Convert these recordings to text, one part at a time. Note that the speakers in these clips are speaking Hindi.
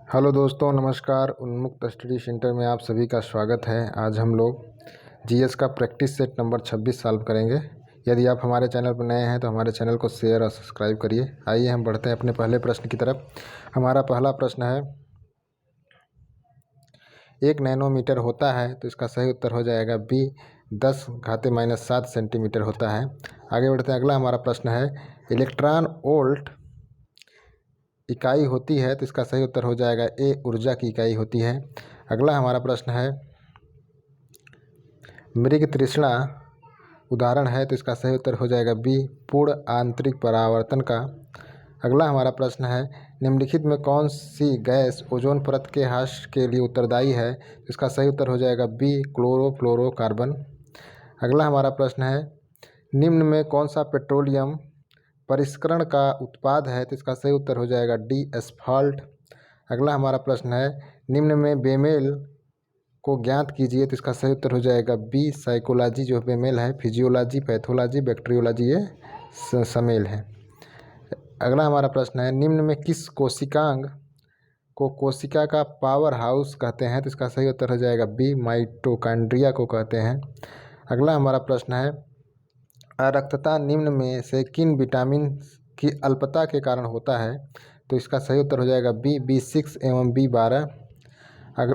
हेलो दोस्तों, नमस्कार। उन्मुक्त स्टडी सेंटर में आप सभी का स्वागत है। आज हम लोग जीएस का प्रैक्टिस सेट नंबर 26 सॉल्व करेंगे। यदि आप हमारे चैनल पर नए हैं तो हमारे चैनल को शेयर और सब्सक्राइब करिए। आइए हम बढ़ते हैं अपने पहले प्रश्न की तरफ। हमारा पहला प्रश्न है, 1 नैनोमीटर होता है तो इसका सही उत्तर हो जाएगा बी। 10⁻⁷ सेंटीमीटर होता है। आगे बढ़ते हैं। अगला हमारा प्रश्न है, इलेक्ट्रॉन वोल्ट इकाई होती है तो इसका सही उत्तर हो जाएगा ए। ऊर्जा की इकाई होती है। अगला हमारा प्रश्न है, मृग तृष्णा उदाहरण है तो इसका सही उत्तर हो जाएगा बी। पूर्ण आंतरिक परावर्तन का। अगला हमारा प्रश्न है, निम्नलिखित में कौन सी गैस ओजोन परत के ह्रास के लिए उत्तरदायी है तो इसका सही उत्तर हो जाएगा बी। क्लोरोफ्लोरोकार्बन। अगला हमारा प्रश्न है, निम्न में कौन सा पेट्रोलियम परिष्करण का उत्पाद है तो इसका सही उत्तर हो जाएगा डी। एस्फाल्ट। अगला हमारा प्रश्न है, निम्न में बेमेल को ज्ञात कीजिए तो इसका सही उत्तर हो जाएगा बी। साइकोलॉजी जो बेमेल है, फिजियोलॉजी, पैथोलॉजी, बैक्टीरियोलॉजी ये समेल है। अगला हमारा प्रश्न है, निम्न में किस कोशिकांग को कोशिका का पावर हाउस कहते हैं तो इसका सही उत्तर हो जाएगा बी। माइटोकॉन्ड्रिया को कहते हैं। अगला हमारा प्रश्न है, अरक्तता निम्न में से किन विटामिन की अल्पता के कारण होता है तो इसका सही उत्तर हो जाएगा बी। B6 एवं B12।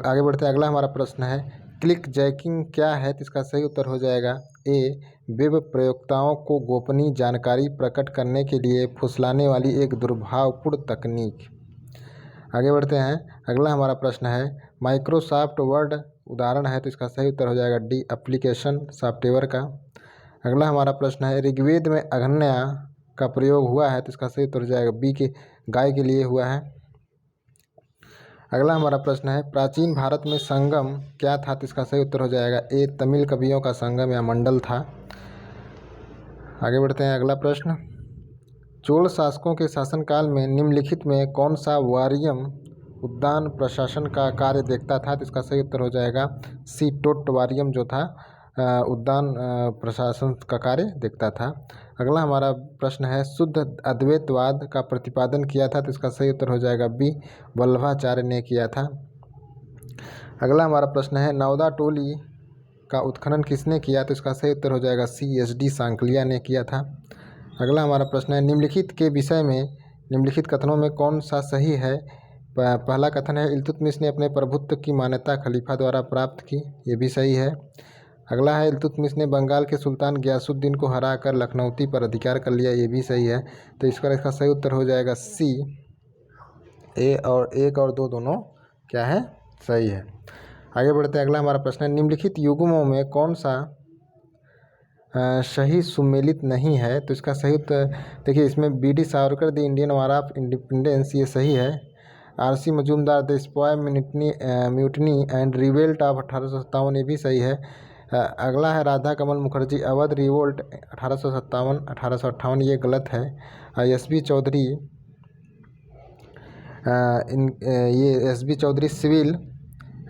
आगे बढ़ते हैं। अगला हमारा प्रश्न है, क्लिक जैकिंग क्या है तो इसका सही उत्तर हो जाएगा ए। वेब प्रयोक्ताओं को गोपनीय जानकारी प्रकट करने के लिए फुसलाने वाली एक दुर्भावपूर्ण तकनीक। आगे बढ़ते हैं। अगला हमारा प्रश्न है, माइक्रोसॉफ्ट वर्ड उदाहरण है तो इसका सही उत्तर हो जाएगा डी। एप्लीकेशन सॉफ्टवेयर का। अगला हमारा प्रश्न है, ऋग्वेद में अग्न्या का प्रयोग हुआ है तो इसका सही उत्तर हो जाएगा बी के गाय के लिए हुआ है। अगला हमारा प्रश्न है, प्राचीन भारत में संगम क्या था तो इसका सही उत्तर हो जाएगा ए। तमिल कवियों का संगम या मंडल था। आगे बढ़ते हैं। अगला प्रश्न, चोल शासकों के शासनकाल में निम्नलिखित में कौन सा वारियम उद्यान प्रशासन का कार्य देखता था तो इसका सही उत्तर हो जाएगा सी। टोट्टवारियम जो था उद्यान प्रशासन का कार्य देखता था। अगला हमारा प्रश्न है, शुद्ध अद्वैतवाद का प्रतिपादन किया था तो इसका सही उत्तर हो जाएगा बी। वल्लभाचार्य ने किया था। अगला हमारा प्रश्न है, नौदा टोली का उत्खनन किसने किया तो इसका सही उत्तर हो जाएगा सी। एस.डी. सांकलिया ने किया था। अगला हमारा प्रश्न है, निम्नलिखित के विषय में निम्नलिखित कथनों में कौन सा सही है। पहला कथन है, इल्तुतमिश ने अपने प्रभुत्व की मान्यता खलीफा द्वारा प्राप्त की, ये भी सही है। अगला है, इल्तुतमिश ने बंगाल के सुल्तान गयासुद्दीन को हराकर लखनऊती पर अधिकार कर लिया, ये भी सही है। तो इसका सही उत्तर हो जाएगा सी। ए और 1 और 2 दोनों क्या है, सही है। आगे बढ़ते हैं। अगला हमारा प्रश्न है, निम्नलिखित युग्मों में कौन सा सही सुमेलित नहीं है तो इसका सही उत्तर देखिए, इसमें B D. Savarkar the Indian war of independence ये सही है। R C. Majumdar the sepoy mutiny and revolt of 1857 ये भी सही है। अगला है, राधा कमल मुखर्जी अवध रिवोल्ट 1857-1858 ये गलत है। S B. Chaudhuri S B. Chaudhuri civil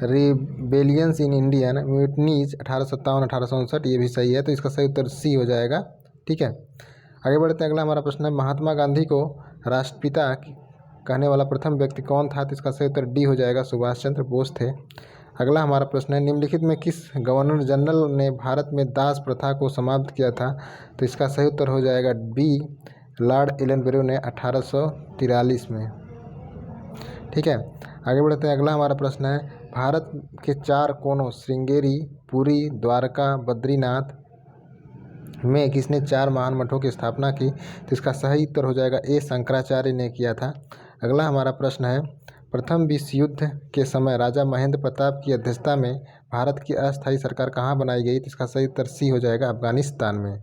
rebellions in Indian mutinies 1857-1859 ये भी सही है। तो इसका सही उत्तर सी हो जाएगा। ठीक है, आगे बढ़ते हैं। अगला हमारा प्रश्न है, महात्मा गांधी को राष्ट्रपिता कहने वाला प्रथम व्यक्ति कौन था तो इसका सही उत्तर डी हो जाएगा। सुभाष चंद्र बोस थे। अगला हमारा प्रश्न है, निम्नलिखित में किस गवर्नर जनरल ने भारत में दास प्रथा को समाप्त किया था तो इसका सही उत्तर हो जाएगा बी। लॉर्ड एलनबरो ने 1843 में। ठीक है, आगे बढ़ते हैं। अगला हमारा प्रश्न है, भारत के 4 कोनों श्रृंगेरी, पुरी, द्वारका, बद्रीनाथ में किसने 4 महान मठों की स्थापना की तो इसका सही उत्तर हो जाएगा ए। शंकराचार्य ने किया था। अगला हमारा प्रश्न है, प्रथम विश्व युद्ध के समय राजा महेंद्र प्रताप की अध्यक्षता में भारत की अस्थायी सरकार कहाँ बनाई गई तो इसका सही उत्तर सी हो जाएगा, अफगानिस्तान में।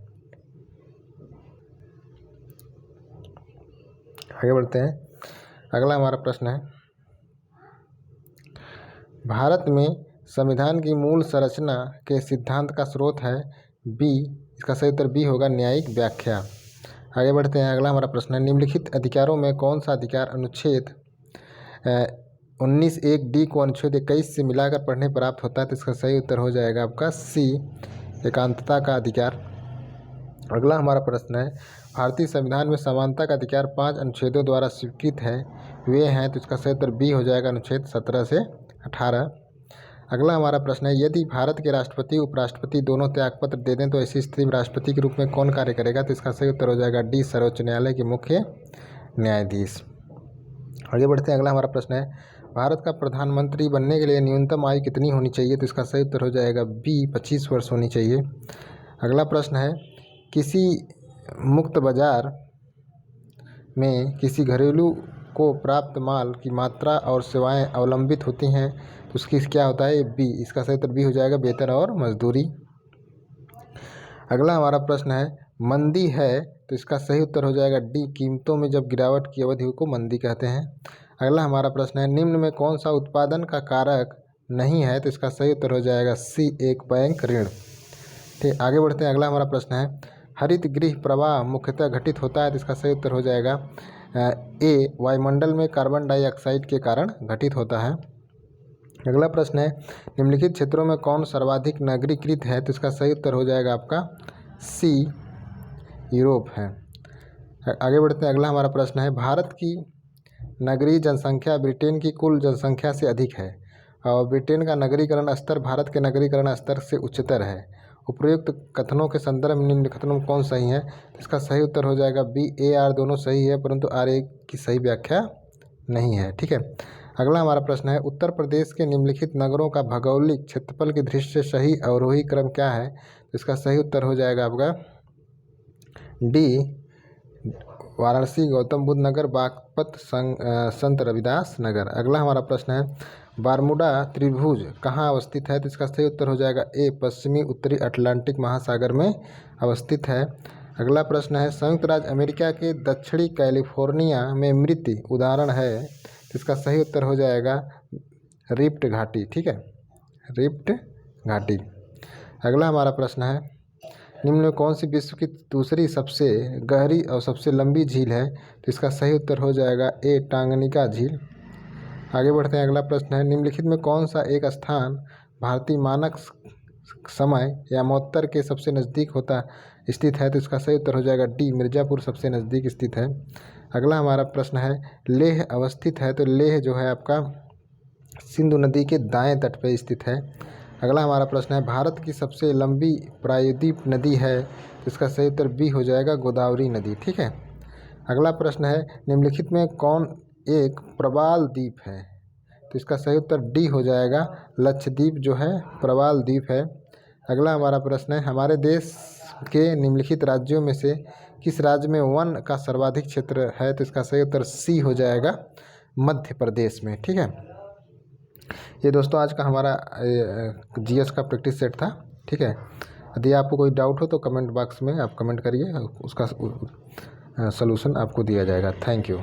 आगे बढ़ते हैं। अगला हमारा प्रश्न है, भारत में संविधान की मूल संरचना के सिद्धांत का स्रोत है बी। इसका सही उत्तर बी होगा, न्यायिक व्याख्या। आगे बढ़ते हैं। अगला हमारा प्रश्न है, निम्नलिखित अधिकारों में कौन सा अधिकार अनुच्छेद 19(1)(d) को अनुच्छेद 21 से मिलाकर पढ़ने प्राप्त होता है तो इसका सही उत्तर हो जाएगा आपका सी। एकांतता का अधिकार। अगला हमारा प्रश्न है, भारतीय संविधान में समानता का अधिकार 5 अनुच्छेदों द्वारा स्वीकृत है, वे हैं, तो इसका सही उत्तर बी हो जाएगा अनुच्छेद 17 से 18। अगला हमारा प्रश्न है, यदि भारत के राष्ट्रपति उपराष्ट्रपति दोनों त्यागपत्र दे दें तो ऐसी स्थिति में राष्ट्रपति के रूप में कौन कार्य करेगा? तो इसका सही उत्तर हो जाएगा डी, सर्वोच्च न्यायालय के मुख्य न्यायाधीश। आगे बढ़ते हैं। अगला हमारा प्रश्न है, भारत का प्रधानमंत्री बनने के लिए न्यूनतम आयु कितनी होनी चाहिए? तो इसका सही उत्तर हो जाएगा बी, 25 वर्ष होनी चाहिए। अगला प्रश्न है, किसी मुक्त बाजार में किसी घरेलू को प्राप्त माल की मात्रा और सेवाएं अवलंबित होती हैं, तो उसकी क्या होता है? बी, इसका सही उत्तर बी हो जाएगा, वेतन और मजदूरी। अगला हमारा प्रश्न है, मंदी है, तो इसका सही उत्तर हो जाएगा डी, कीमतों में जब गिरावट की अवधि को मंदी कहते हैं। अगला हमारा प्रश्न है, निम्न में कौन सा उत्पादन का कारक नहीं है? तो इसका सही उत्तर हो जाएगा सी, एक बैंक ऋण। ठीक, आगे बढ़ते हैं। अगला हमारा प्रश्न है, हरित गृह प्रवाह मुख्यतः घटित होता है, तो इसका सही उत्तर हो जाएगा ए, वायुमंडल में कार्बन डाइऑक्साइड के कारण घटित होता है। अगला प्रश्न है, निम्नलिखित क्षेत्रों में कौन सर्वाधिक नगरीकृत है? तो इसका सही उत्तर हो जाएगा आपका सी, यूरोप है। आगे बढ़ते हैं। अगला हमारा प्रश्न है, भारत की नगरीय जनसंख्या ब्रिटेन की कुल जनसंख्या से अधिक है और ब्रिटेन का नगरीकरण स्तर भारत के नगरीकरण स्तर से उच्चतर है। उपयुक्त कथनों के संदर्भ में निम्न कथनों में कौन सही है? तो इसका सही उत्तर हो जाएगा बी, ए आर दोनों सही है, परंतु आर ए की सही व्याख्या नहीं है। ठीक है। अगला हमारा प्रश्न है, उत्तर प्रदेश के निम्नलिखित नगरों का भौगोलिक क्षेत्रफल की दृष्टि से सही अवरोही क्रम क्या है? तो इसका सही उत्तर हो जाएगा आपका डी, वाराणसी, गौतम बुद्ध नगर, बागपत, संत रविदास नगर। अगला हमारा प्रश्न है, बारमूडा त्रिभुज कहाँ अवस्थित है? तो इसका सही उत्तर हो जाएगा ए, पश्चिमी उत्तरी अटलांटिक महासागर में अवस्थित है। अगला प्रश्न है, संयुक्त राज्य अमेरिका के दक्षिणी कैलिफोर्निया में मृत उदाहरण है, तो इसका सही उत्तर हो जाएगा रिफ्ट घाटी। ठीक है, रिफ्ट घाटी। अगला हमारा प्रश्न है, निम्न में कौन सी विश्व की दूसरी सबसे गहरी और सबसे लंबी झील है? तो इसका सही उत्तर हो जाएगा ए, टांगनिका झील। आगे बढ़ते हैं। अगला प्रश्न है, निम्नलिखित में कौन सा एक स्थान भारतीय मानक समय या महोत्तर के सबसे नज़दीक स्थित है? तो इसका सही उत्तर हो जाएगा डी, मिर्ज़ापुर सबसे नज़दीक स्थित है। अगला हमारा प्रश्न है, लेह अवस्थित है, तो लेह जो है आपका सिंधु नदी के दाएं तट पर स्थित है। अगला हमारा प्रश्न है, भारत की सबसे लंबी प्रायद्वीप नदी है, तो इसका सही उत्तर बी हो जाएगा, गोदावरी नदी। ठीक है। अगला प्रश्न है, निम्नलिखित में कौन एक प्रवाल द्वीप है? तो इसका सही उत्तर डी हो जाएगा, लक्षद्वीप जो है प्रवाल द्वीप है। अगला हमारा प्रश्न है, हमारे देश के निम्नलिखित राज्यों में से किस राज्य में वन का सर्वाधिक क्षेत्र है? तो इसका सही उत्तर सी हो जाएगा, मध्य प्रदेश में। ठीक है। ये दोस्तों आज का हमारा जीएस का प्रैक्टिस सेट था। ठीक है। यदि आपको कोई डाउट हो तो कमेंट बॉक्स में आप कमेंट करिए, उसका सलूशन आपको दिया जाएगा। Thank you.